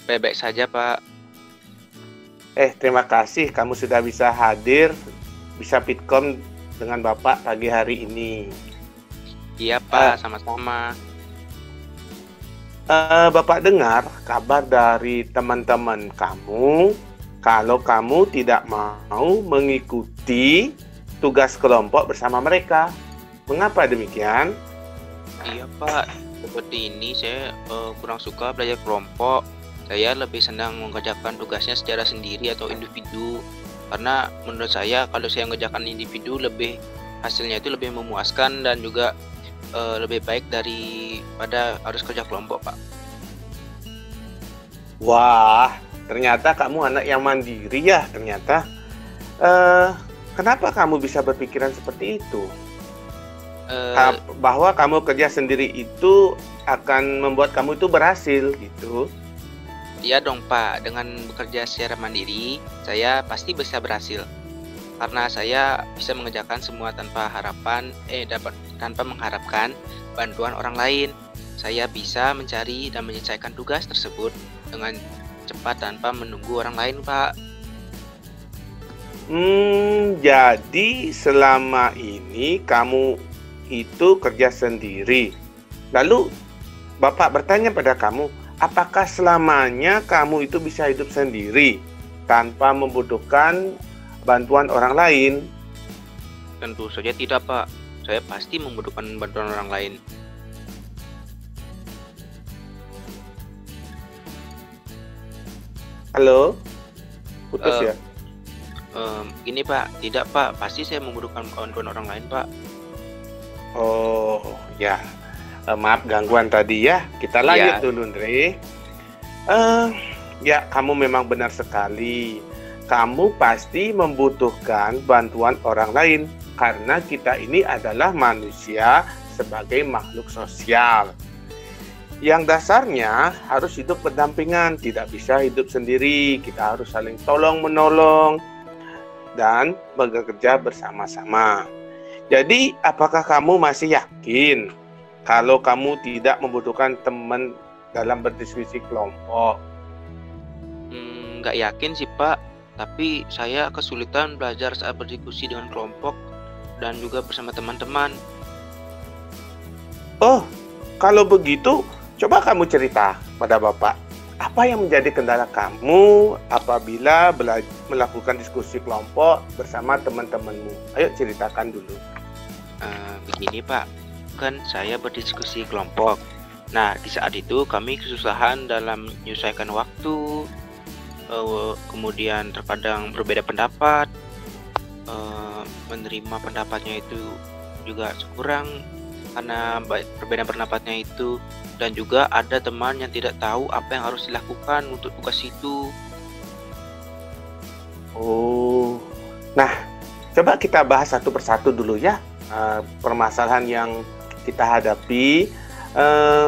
Baik-baik saja, Pak. Terima kasih kamu sudah bisa hadir, bisa Fitcom dengan Bapak pagi hari ini. Iya, Eh, Pak, sama-sama. Bapak dengar kabar dari teman-teman kamu kalau kamu tidak mau mengikuti tugas kelompok bersama mereka. Mengapa demikian? Iya, Pak. Seperti ini saya kurang suka belajar kelompok. Saya lebih senang mengerjakan tugasnya secara sendiri atau individu. Karena menurut saya kalau saya mengerjakan individu hasilnya itu lebih memuaskan dan juga lebih baik daripada harus kerja kelompok, Pak. Wah, ternyata kamu anak yang mandiri ya, ternyata. Eh, Kenapa kamu bisa berpikiran seperti itu? Eh, Bahwa kamu kerja sendiri itu akan membuat kamu itu berhasil gitu. Iya dong, Pak. Dengan bekerja secara mandiri, saya pasti bisa berhasil. Karena saya bisa mengerjakan semua tanpa mengharapkan bantuan orang lain. Saya bisa mencari dan menyelesaikan tugas tersebut dengan cepat tanpa menunggu orang lain, Pak. Jadi selama ini kamu itu kerja sendiri. Lalu Bapak bertanya pada kamu, apakah selamanya kamu itu bisa hidup sendiri tanpa membutuhkan bantuan orang lain? Tentu saja tidak, Pak. Saya pasti membutuhkan bantuan orang lain. Halo? Putus Eh, ya? Ini, Pak. Tidak, Pak. Pasti saya membutuhkan bantuan orang lain, Pak. Oh, ya. Maaf gangguan tadi ya. Kita lanjut Ya, dulu, Andre. Eh, ya, kamu memang benar sekali. Kamu pasti membutuhkan bantuan orang lain karena kita ini adalah manusia sebagai makhluk sosial. Yang dasarnya harus hidup berdampingan, tidak bisa hidup sendiri. Kita harus saling tolong menolong dan bekerja bersama-sama. Jadi, apakah kamu masih yakin kalau kamu tidak membutuhkan teman dalam berdiskusi kelompok? nggak yakin sih, Pak. Tapi saya kesulitan belajar saat berdiskusi dengan kelompok dan juga bersama teman-teman. Oh, kalau begitu, coba kamu cerita pada Bapak. Apa yang menjadi kendala kamu apabila melakukan diskusi kelompok bersama teman-temanmu? Ayo ceritakan dulu. Begini, Pak, kan saya berdiskusi kelompok. Nah, di saat itu kami kesusahan dalam menyelesaikan waktu, kemudian terkadang berbeda pendapat, menerima pendapatnya itu juga kurang karena perbedaan pendapatnya itu, dan juga ada teman yang tidak tahu apa yang harus dilakukan untuk tugas itu. Oh, nah, coba kita bahas satu persatu dulu ya. Permasalahan yang kita hadapi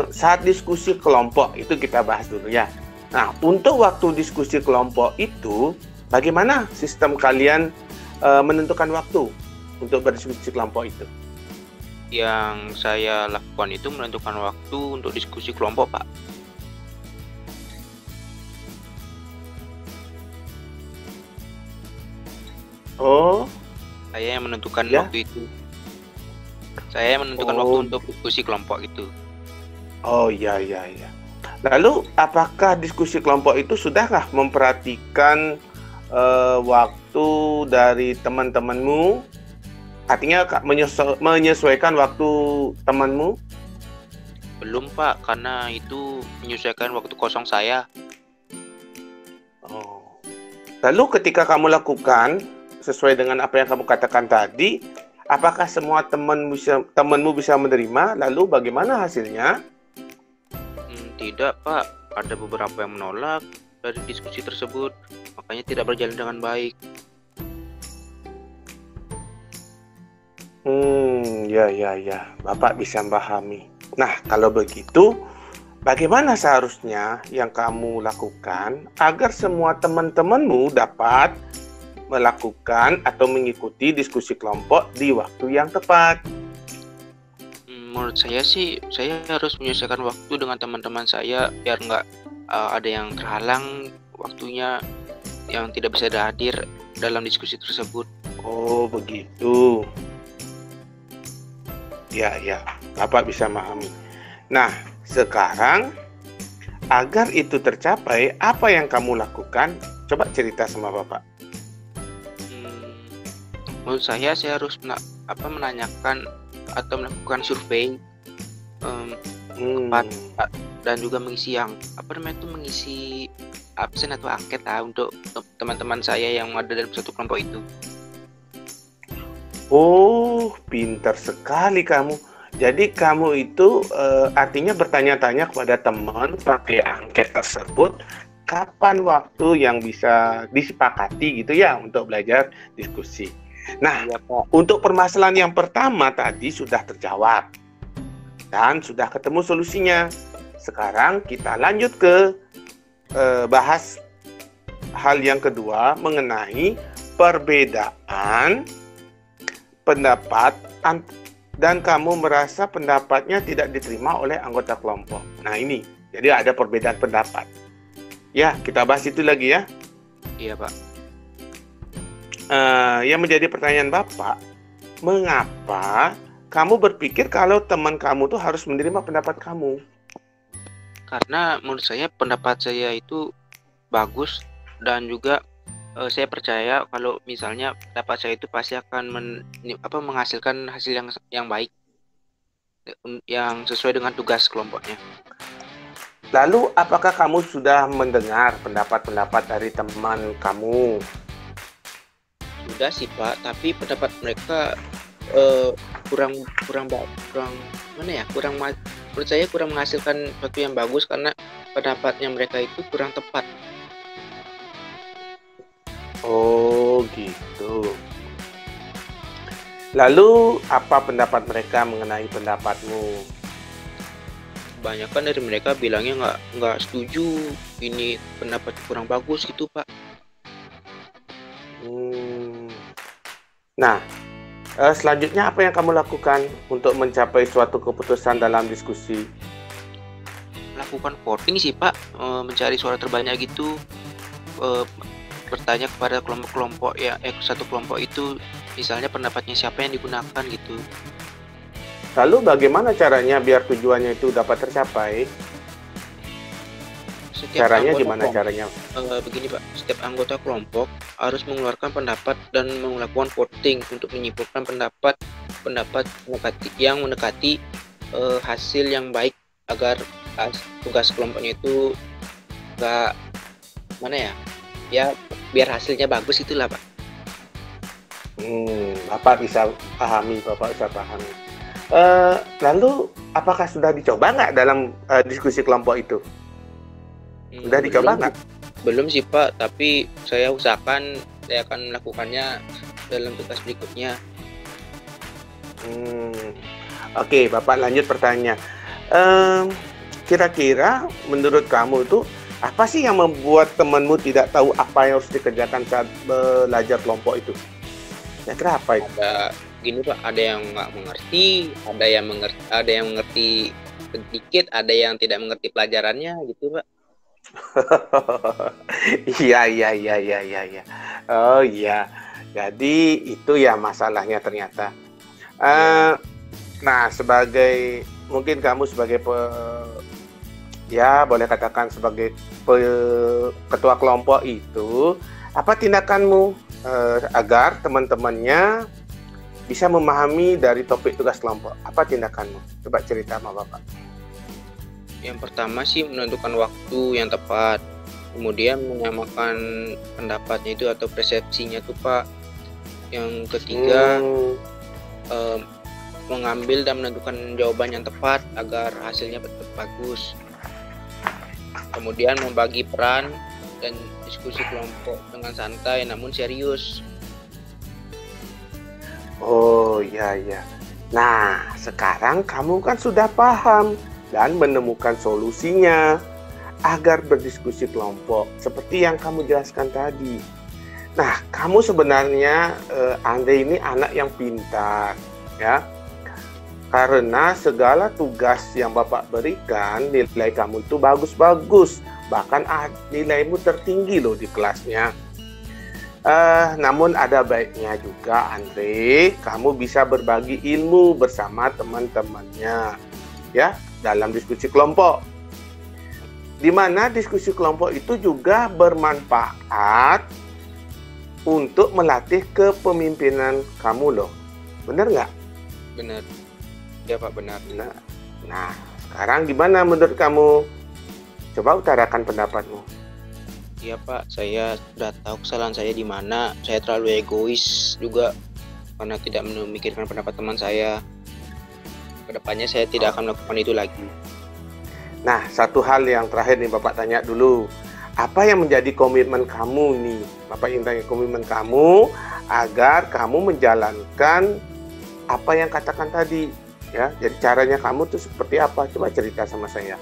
saat diskusi kelompok itu kita bahas dulu ya. Nah, untuk waktu diskusi kelompok itu, bagaimana sistem kalian menentukan waktu untuk berdiskusi kelompok itu? Yang saya lakukan itu menentukan waktu untuk diskusi kelompok, Pak. Oh, Saya yang menentukan ya. waktu itu. Saya yang menentukan waktu Oh, untuk diskusi kelompok itu. oh ya, ya, ya. Lalu, apakah diskusi kelompok itu sudahkah memperhatikan waktu dari teman-temanmu? Artinya menyesuaikan waktu temanmu? Belum, Pak, karena itu menyesuaikan waktu kosong saya. Oh. Lalu ketika kamu lakukan sesuai dengan apa yang kamu katakan tadi, apakah semua temanmu bisa menerima? Lalu bagaimana hasilnya? Tidak, Pak. Ada beberapa yang menolak dari diskusi tersebut, makanya tidak berjalan dengan baik. Ya, ya, ya. Bapak bisa memahami. Nah, kalau begitu, bagaimana seharusnya yang kamu lakukan agar semua teman-temanmu dapat melakukan atau mengikuti diskusi kelompok di waktu yang tepat? Menurut saya sih, saya harus menyelesaikan waktu dengan teman-teman saya biar nggak ada yang terhalang waktunya, yang tidak bisa hadir dalam diskusi tersebut. Oh, begitu. Ya, ya, Bapak bisa memahami. Nah, sekarang agar itu tercapai, apa yang kamu lakukan? Coba cerita sama Bapak. Menurut saya harus menanyakan atau melakukan survei dan juga mengisi mengisi absen atau angket untuk teman-teman saya yang ada dalam satu kelompok itu. Oh, pintar sekali kamu. Jadi kamu itu artinya bertanya-tanya kepada teman pakai angket tersebut, kapan waktu yang bisa disepakati gitu ya untuk belajar diskusi. Nah, untuk permasalahan yang pertama tadi sudah terjawab dan sudah ketemu solusinya. Sekarang kita lanjut ke bahas hal yang kedua mengenai perbedaan pendapat dan kamu merasa pendapatnya tidak diterima oleh anggota kelompok. Nah ini, jadi ada perbedaan pendapat. Ya, kita bahas itu lagi ya. Iya, Pak. Yang menjadi pertanyaan Bapak, mengapa kamu berpikir kalau teman kamu tuh harus menerima pendapat kamu? Karena menurut saya pendapat saya itu bagus dan juga saya percaya kalau misalnya pendapat saya itu pasti akan menghasilkan hasil yang baik, yang sesuai dengan tugas kelompoknya. Lalu apakah kamu sudah mendengar pendapat-pendapat dari teman kamu? Sudah sih Pak, tapi pendapat mereka menurut saya kurang menghasilkan sesuatu yang bagus karena pendapatnya mereka itu kurang tepat. Oh gitu. Lalu apa pendapat mereka mengenai pendapatmu? Kebanyakan dari mereka bilangnya nggak setuju, ini pendapat kurang bagus gitu Pak. Nah, selanjutnya apa yang kamu lakukan untuk mencapai suatu keputusan dalam diskusi? Lakukan voting sih Pak, mencari suara terbanyak gitu, bertanya kepada kelompok-kelompok ya, satu kelompok itu misalnya pendapatnya siapa yang digunakan gitu. Lalu bagaimana caranya biar tujuannya itu dapat tercapai? Caranya gimana caranya? Begini Pak, setiap anggota kelompok harus mengeluarkan pendapat dan melakukan voting untuk menyimpulkan pendapat yang mendekati hasil yang baik agar tugas kelompoknya itu nggak biar hasilnya bagus itulah Pak. Bapak bisa pahami. Lalu apakah sudah dicoba nggak dalam diskusi kelompok itu? Sudah dicoba nggak? Belum sih Pak, tapi saya usahakan saya akan melakukannya dalam tugas berikutnya. Oke, Bapak lanjut pertanyaan. Kira-kira menurut kamu itu apa sih yang membuat temanmu tidak tahu apa yang harus dikerjakan saat belajar kelompok itu? Kira-kira apa itu? Gini Pak, ada yang nggak mengerti, ada yang mengerti sedikit, ada yang tidak mengerti pelajarannya gitu Pak. Iya. Oh iya, jadi itu ya masalahnya ternyata. Nah, mungkin kamu sebagai boleh katakan sebagai ketua kelompok itu, apa tindakanmu agar teman-temannya bisa memahami dari topik tugas kelompok? Apa tindakanmu? Coba cerita sama Bapak. Yang pertama sih menentukan waktu yang tepat, kemudian menyamakan pendapatnya itu atau persepsinya tuh Pak. Yang ketiga mengambil dan menentukan jawaban yang tepat agar hasilnya tetap bagus. Kemudian membagi peran dan diskusi kelompok dengan santai namun serius. Oh iya. Nah, sekarang kamu kan sudah paham dan menemukan solusinya agar berdiskusi kelompok seperti yang kamu jelaskan tadi. Nah, kamu sebenarnya Andre ini anak yang pintar ya, karena segala tugas yang Bapak berikan nilai kamu itu bagus-bagus, bahkan nilaimu tertinggi loh di kelasnya. Namun ada baiknya juga, Andre, kamu bisa berbagi ilmu bersama teman-temannya, ya, dalam diskusi kelompok. Di mana diskusi kelompok itu juga bermanfaat untuk melatih kepemimpinan kamu loh. Benar nggak? Benar. Ya Pak, benar. Nah, sekarang gimana menurut kamu? Coba utarakan pendapatmu. Iya Pak, saya sudah tahu kesalahan saya di mana. Saya terlalu egois juga karena tidak memikirkan pendapat teman saya. Kedepannya saya tidak akan melakukan itu lagi. Nah, satu hal yang terakhir nih Bapak tanya dulu. Apa yang menjadi komitmen kamu nih? Bapak ingin tanya komitmen kamu agar kamu menjalankan apa yang katakan tadi. Ya, jadi caranya kamu tuh seperti apa? Coba cerita sama saya.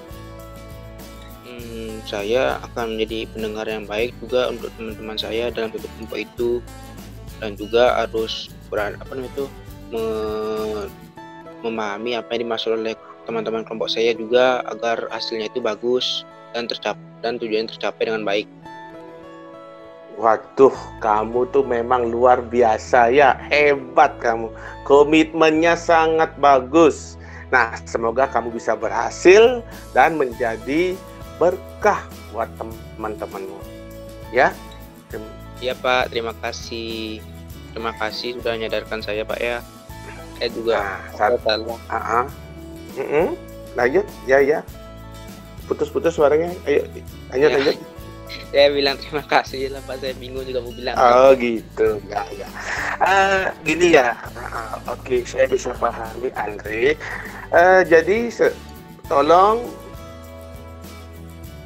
Saya akan menjadi pendengar yang baik juga untuk teman-teman saya dalam satu kelompok itu, dan juga harus memahami apa yang dimaksud oleh teman-teman kelompok saya juga agar hasilnya itu bagus dan tujuan tercapai dengan baik. Waduh, kamu tuh memang luar biasa ya, hebat kamu. Komitmennya sangat bagus. Nah, semoga kamu bisa berhasil dan menjadi berkah buat teman-temanmu. Ya. Iya Pak, terima kasih. Terima kasih sudah menyadarkan saya Pak ya. Saya juga lanjut, ya. Putus-putus suaranya. Ayo, lanjut. Saya bilang terima kasih lah Pak, saya bingung juga mau bilang. Oh gitu, ya. Gini ya, oke, saya bisa pahami Andre. Jadi tolong,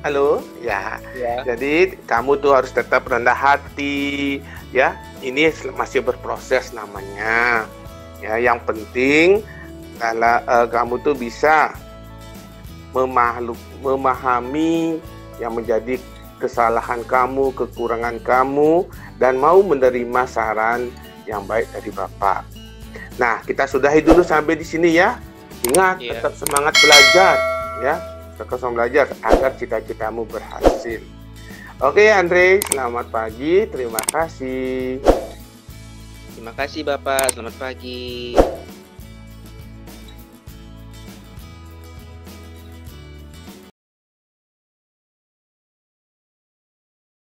halo, ya. Jadi kamu tuh harus tetap rendah hati, ya. Ini masih berproses namanya. Ya, yang penting kalau kamu tuh bisa memahami yang menjadi kesalahan kamu, kekurangan kamu, dan mau menerima saran yang baik dari Bapak. Nah, kita sudahi dulu sampai di sini ya. Ingat, tetap semangat belajar, ya. Tetap semangat belajar agar cita-citamu berhasil. Oke, Andre, selamat pagi. Terima kasih. Terima kasih Bapak, selamat pagi.